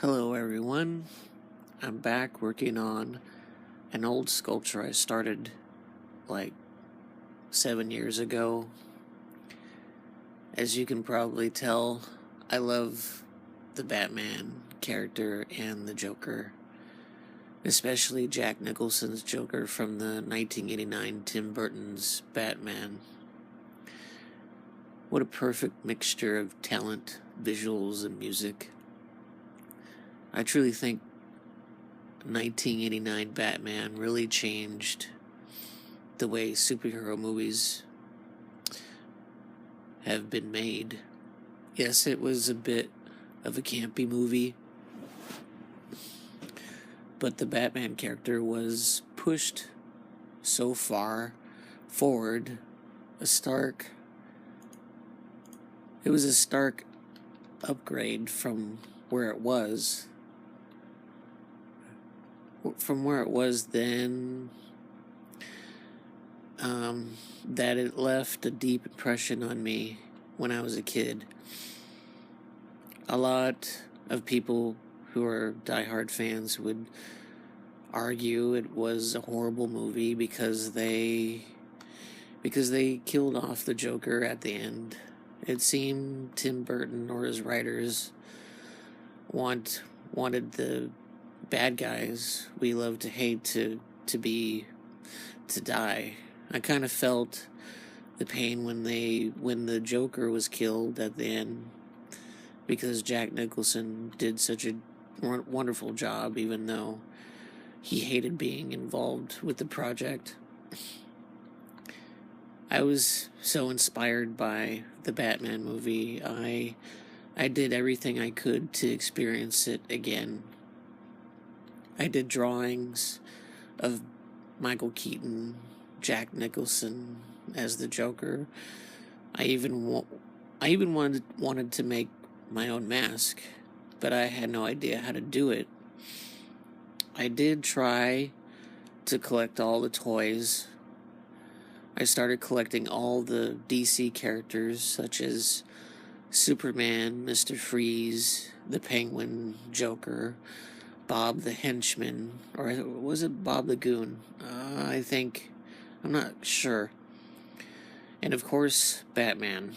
Hello everyone, I'm back working on an old sculpture I started like 7 years ago. As you can probably tell, I love the Batman character and the Joker, especially Jack Nicholson's Joker from the 1989 Tim Burton's Batman. What a perfect mixture of talent, visuals, and music. I truly think 1989 Batman really changed the way superhero movies have been made. Yes, it was a bit of a campy movie, but the Batman character was pushed so far forward. It was a stark upgrade from where it was then, that it left a deep impression on me when I was a kid. A lot of people who are diehard fans would argue it was a horrible movie because they killed off the Joker at the end. It seemed Tim Burton or his writers wanted the bad guys we love to hate to die. I kind of felt the pain when the Joker was killed at the end, because Jack Nicholson did such a wonderful job, even though he hated being involved with the project. I was so inspired by the Batman movie. I did everything I could to experience it again. I did drawings of Michael Keaton, Jack Nicholson as the Joker. I even wanted to make my own mask, but I had no idea how to do it. I did try to collect all the toys. I started collecting all the DC characters, such as Superman, Mr. Freeze, the Penguin, Joker, Bob the Henchman, or was it Bob the Goon? I'm not sure. And of course, Batman.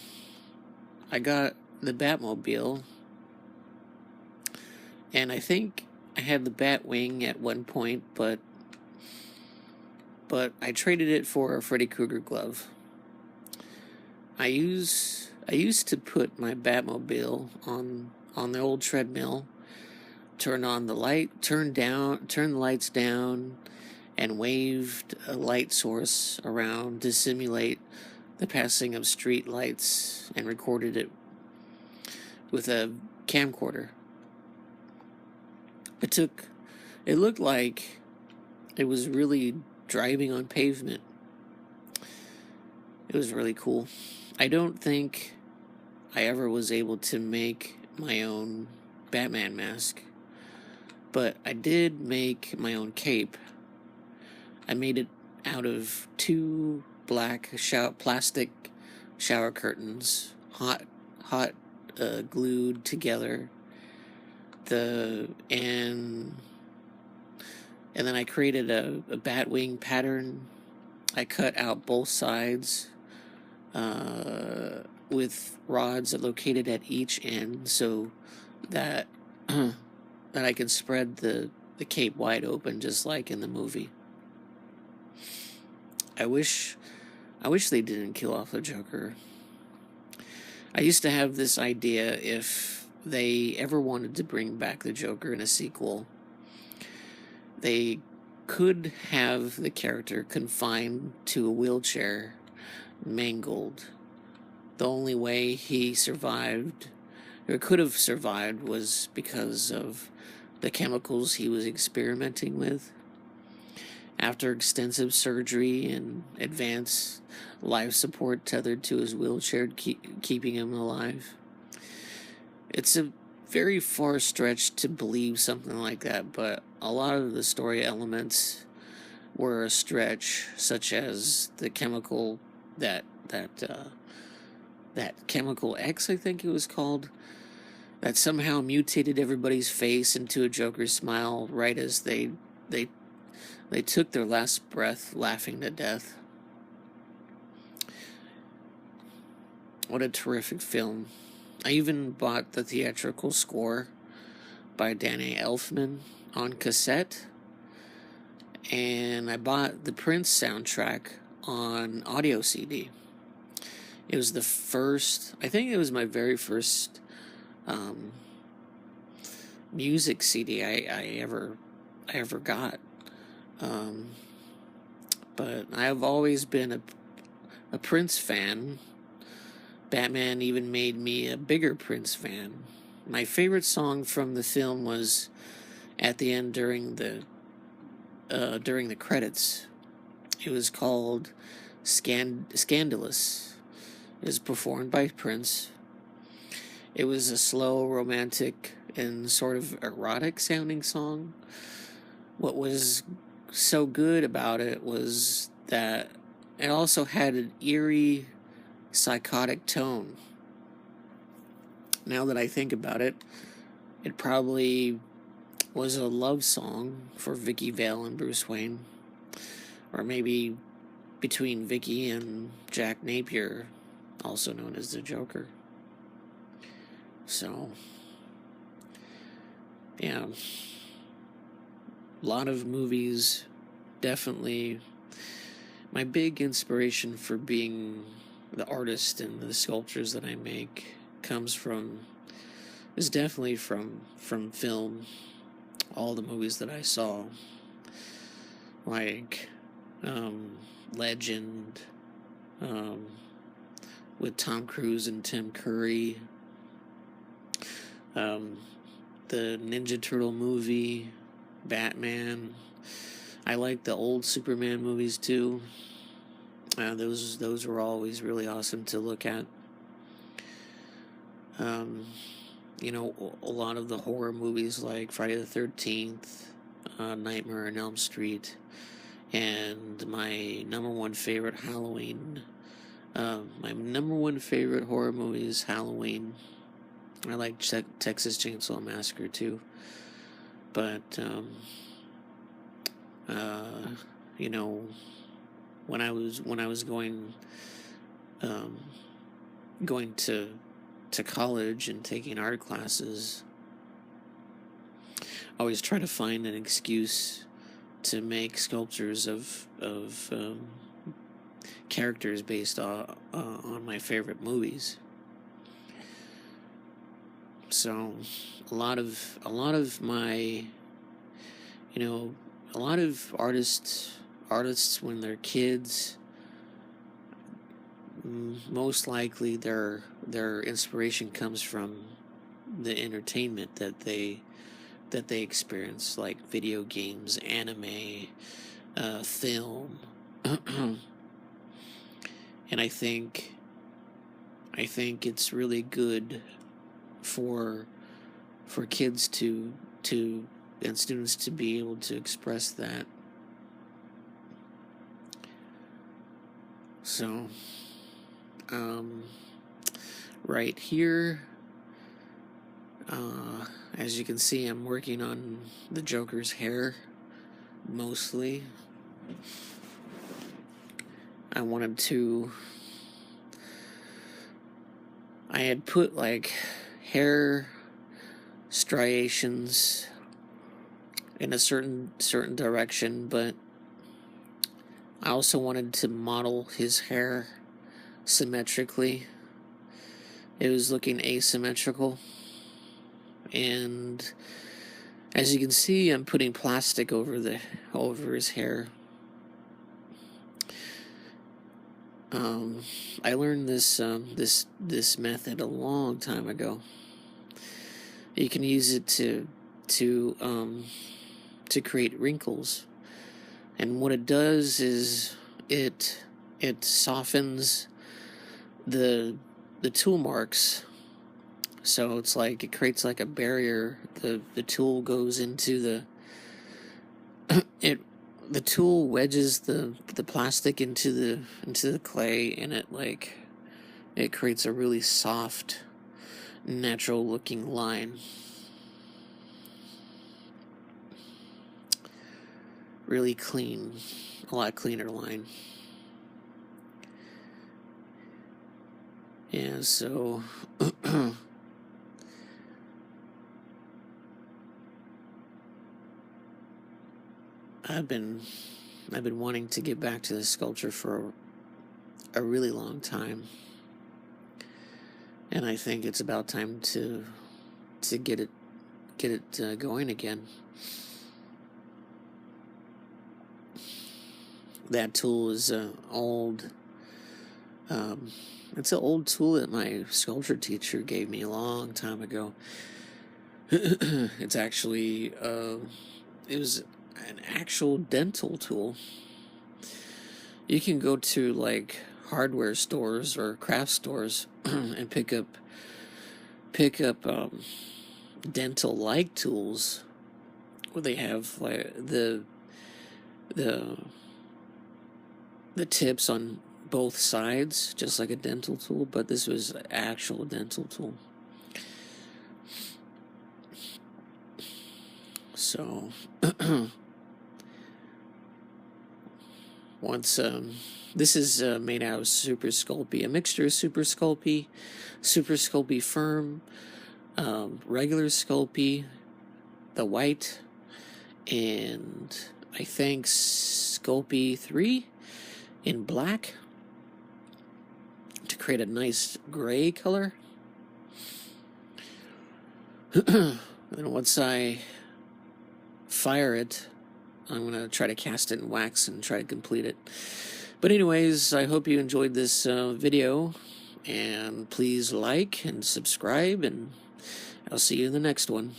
I got the Batmobile, and I think I had the Batwing at one point, but I traded it for a Freddy Krueger glove. I used to put my Batmobile on the old treadmill, turn the lights down, and waved a light source around to simulate the passing of street lights, and recorded it with a camcorder. It looked like it was really driving on pavement. It was really cool. I don't think I ever was able to make my own Batman mask, but I did make my own cape. I made it out of 2 black plastic shower curtains, hot glued together. And then I created a Batwing pattern. I cut out both sides with rods located at each end, so that that I could spread the cape wide open, just like in the movie. I wish they didn't kill off the Joker. I used to have this idea, if they ever wanted to bring back the Joker in a sequel, they could have the character confined to a wheelchair, mangled. The only way he survived, or could have survived, was because of the chemicals he was experimenting with. After extensive surgery and advanced life support tethered to his wheelchair, keeping him alive. It's a very far stretch to believe something like that, but a lot of the story elements were a stretch, such as the chemical that chemical X, I think it was called. that somehow mutated everybody's face into a Joker smile right as they they took their last breath, laughing to death. What a terrific film. I even bought the theatrical score by Danny Elfman on cassette, and I bought the Prince soundtrack on audio CD. It was the first, I think it was my very first music CD I ever got. But I've always been a Prince fan. Batman even made me a bigger Prince fan. My favorite song from the film was at the end during the credits. It was called Scandalous. It was performed by Prince. It was a slow, romantic, and sort of erotic sounding song. What was so good about it was that it also had an eerie, psychotic tone. Now that I think about it, it probably was a love song for Vicky Vale and Bruce Wayne, or maybe between Vicky and Jack Napier, also known as the Joker. So, yeah, a lot of movies. Definitely my big inspiration for being the artist and the sculptures that I make is definitely from film. All the movies that I saw, like Legend, with Tom Cruise and Tim Curry, the Ninja Turtle movie, Batman. I like the old Superman movies too. Those were always really awesome to look at. A lot of the horror movies like Friday the 13th, Nightmare on Elm Street, and my number one favorite Halloween. My number one favorite horror movie is Halloween. I like Texas Chainsaw Massacre too. But, when I was going to college and taking art classes, I always try to find an excuse to make sculptures of characters based on my favorite movies. So a lot of my, a lot of artists when they're kids, most likely their inspiration comes from the entertainment that they experience, like video games, anime, film. And I think it's really good for kids to and students to be able to express that. So, right here, as you can see, I'm working on the Joker's hair, mostly. I had put like hair striations in a certain direction, but I also wanted to model his hair symmetrically. It was looking asymmetrical, and as you can see, I'm putting plastic over his hair. I learned this method a long time ago. You can use it to create wrinkles, and what it does is it softens the tool marks. So it's like it creates like a barrier. The tool goes into the tool wedges the plastic into the clay, and it creates a really soft natural looking line. Really clean, a lot cleaner line. Yeah, so I've been wanting to get back to this sculpture for a really long time, and I think it's about time to get it going again. That tool is old. It's an old tool that my sculpture teacher gave me a long time ago. It's actually it was an actual dental tool. You can go to like hardware stores or craft stores and pick up dental like tools where they have like the tips on both sides, just like a dental tool, but this was an actual dental tool. So once this is made out of super sculpey, a mixture of super sculpey firm, regular sculpey, the white, and I think Sculpey 3 in black to create a nice gray color. And once I fire it, I'm going to try to cast it in wax and try to complete it. But anyways, I hope you enjoyed this video, and please like and subscribe, and I'll see you in the next one.